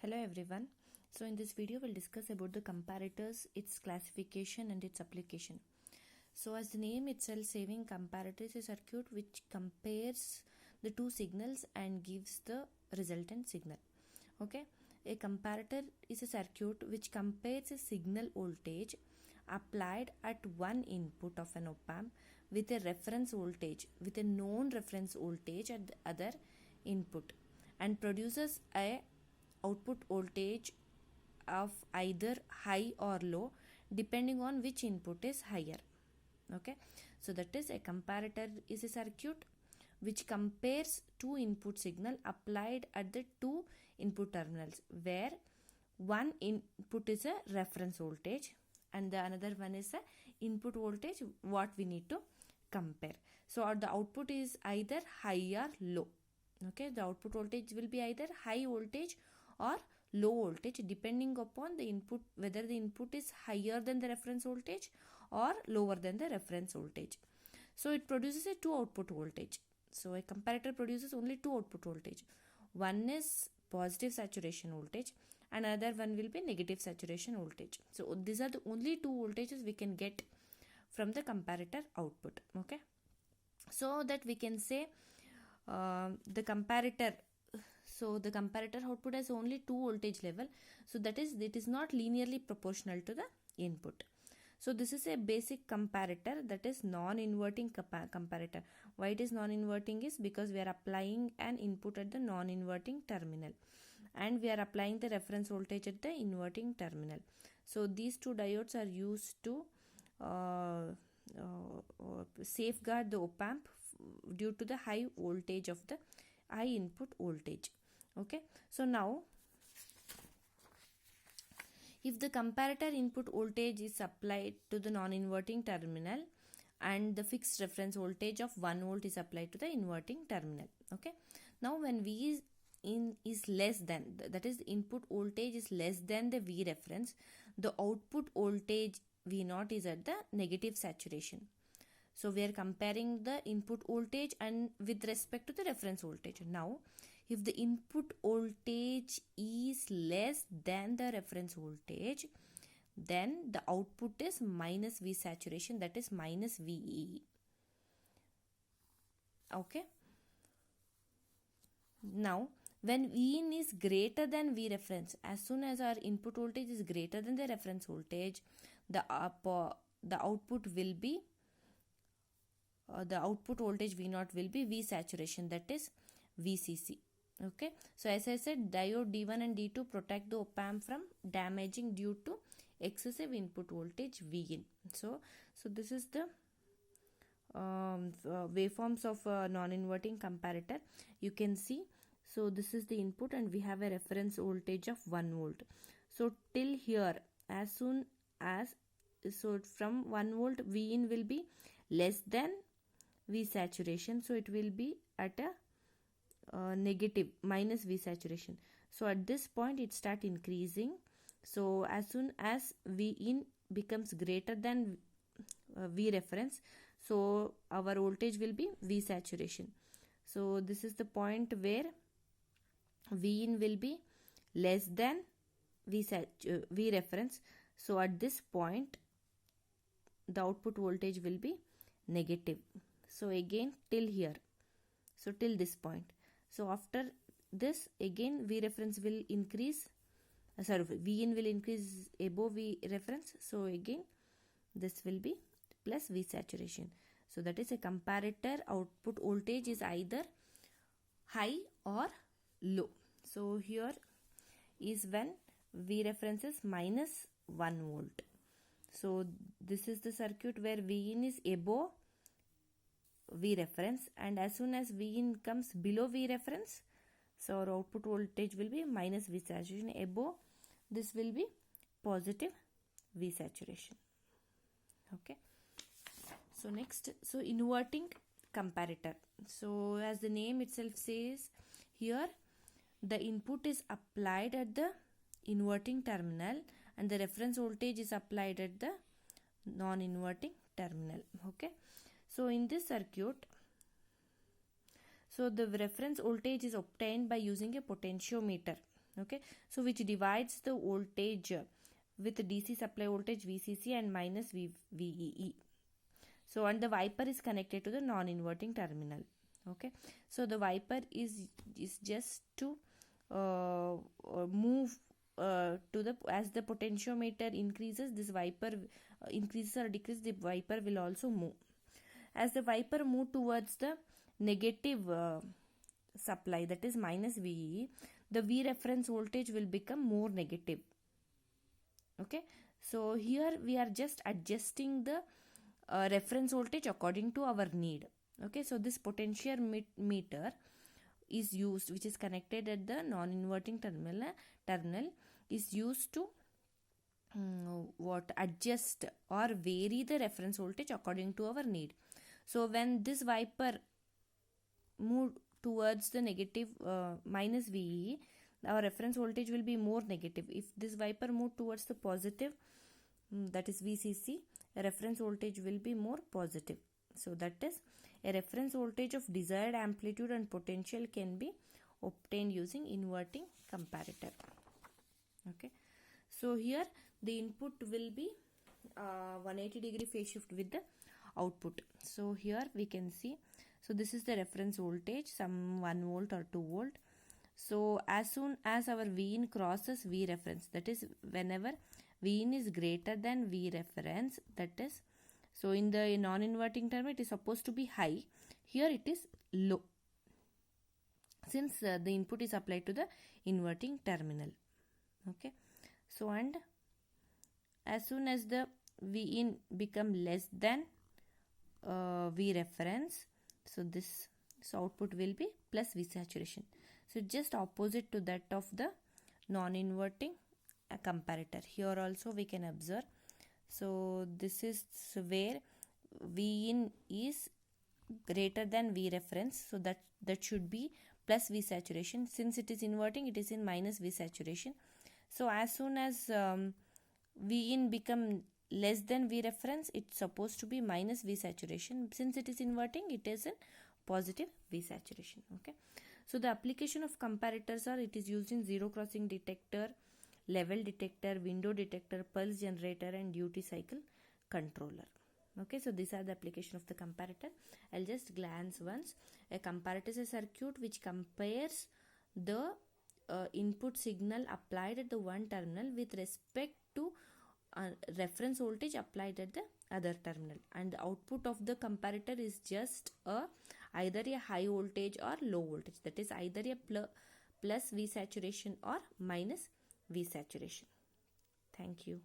Hello everyone. So in this video we'll discuss about the comparators, its classification and its application. So as the name itself saying, comparator is a circuit which compares the two signals and gives the resultant signal. Okay. A comparator is a circuit which compares a signal voltage applied at one input of an op-amp with a reference voltage, with a known reference voltage at the other input, and produces a output voltage of either high or low depending on which input is higher. Okay, so that is, a comparator is a circuit which compares two input signal applied at the two input terminals, where one input is a reference voltage and the another one is a input voltage what we need to compare. So the output is either high or low. Okay, the output voltage will be either high voltage or low voltage depending upon the input, whether the input is higher than the reference voltage or lower than the reference voltage. So it produces a two output voltage. So a comparator produces only two output voltage. One is positive saturation voltage and another one will be negative saturation voltage. So these are the only two voltages we can get from the comparator output. Okay, so that we can say the comparator, so the comparator output has only two voltage level, so that is, it is not linearly proportional to the input. So this is a basic comparator, that is non-inverting comparator. Why it is non-inverting is because we are applying an input at the non-inverting terminal and we are applying the reference voltage at the inverting terminal. So these two diodes are used to safeguard the op-amp due to the high voltage of the high input voltage. Okay, so now if the comparator input voltage is applied to the non-inverting terminal and the fixed reference voltage of 1 volt is applied to the inverting terminal. Okay, now when V is less than, that is, the input voltage is less than the V reference, the output voltage V0 is at the negative saturation. So we are comparing the input voltage and with respect to the reference voltage. Now if the input voltage is less than the reference voltage, then the output is minus V saturation, that is minus VE. Okay, now when Vin is greater than V reference, as soon as our input voltage is greater than the reference voltage, the output will be the output voltage V0 will be V saturation, that is VCC. Okay, so as I said, diode D1 and D2 protect the op-amp from damaging due to excessive input voltage Vin. So this is the waveforms of non-inverting comparator. You can see, so this is the input and we have a reference voltage of 1 volt. So till here, as soon as, so from 1 volt Vin will be less than V saturation, so it will be at a negative minus V saturation. So at this point it start increasing. So as soon as V in becomes greater than V reference, so our voltage will be V saturation. So this is the point where V in will be less than V reference. So at this point the output voltage will be negative. So again till here, so till this point. So after this again V reference will increase, V in will increase above V reference. So again this will be plus V saturation. So that is, a comparator output voltage is either high or low. So here is when V reference is minus 1 volt. So this is the circuit where V in is above V reference, and as soon as V in comes below V reference, so our output voltage will be minus V saturation. Above this will be positive V saturation. Okay, so next, so inverting comparator. So as the name itself says, here the input is applied at the inverting terminal and the reference voltage is applied at the non-inverting terminal. Okay, so in this circuit, so the reference voltage is obtained by using a potentiometer. Okay, so which divides the voltage with DC supply voltage VCC and minus VEE. So and the wiper is connected to the non-inverting terminal. Okay, so the wiper is just to move to the, as the potentiometer increases, this wiper increases or decreases, the wiper will also move. As the wiper move towards the negative supply, that is minus VE, the V reference voltage will become more negative. Okay, so here we are just adjusting the reference voltage according to our need. Okay, so this potential meter is used, which is connected at the non-inverting terminal is used to adjust or vary the reference voltage according to our need. So when this wiper move towards the negative minus VE, our reference voltage will be more negative. If this wiper move towards the positive, that is VCC, reference voltage will be more positive. So that is, a reference voltage of desired amplitude and potential can be obtained using inverting comparator. Okay, so here the input will be 180 degree phase shift with the output. So here we can see, so this is the reference voltage, some 1 volt or 2 volt. So as soon as our Vin crosses V reference, that is whenever Vin is greater than V reference, that is, so in the non-inverting term it is supposed to be high, here it is low, since the input is applied to the inverting terminal. Okay, so and as soon as the Vin become less than V reference, so this, so output will be plus V saturation. So just opposite to that of the non-inverting comparator. Here also we can observe. So this is where V in is greater than V reference. So that should be plus V saturation. Since it is inverting, it is in minus V saturation. So as soon as V in become less than V reference, it's supposed to be minus V saturation. Since it is inverting, it is in positive V saturation. Okay. So the application of comparators are, it is used in zero crossing detector, level detector, window detector, pulse generator and duty cycle controller. Okay, so these are the application of the comparator. I'll just glance once. A comparator is a circuit which compares the input signal applied at the one terminal with respect to reference voltage applied at the other terminal, and the output of the comparator is just either a high voltage or low voltage, that is either a plus V saturation or minus V saturation. Thank you.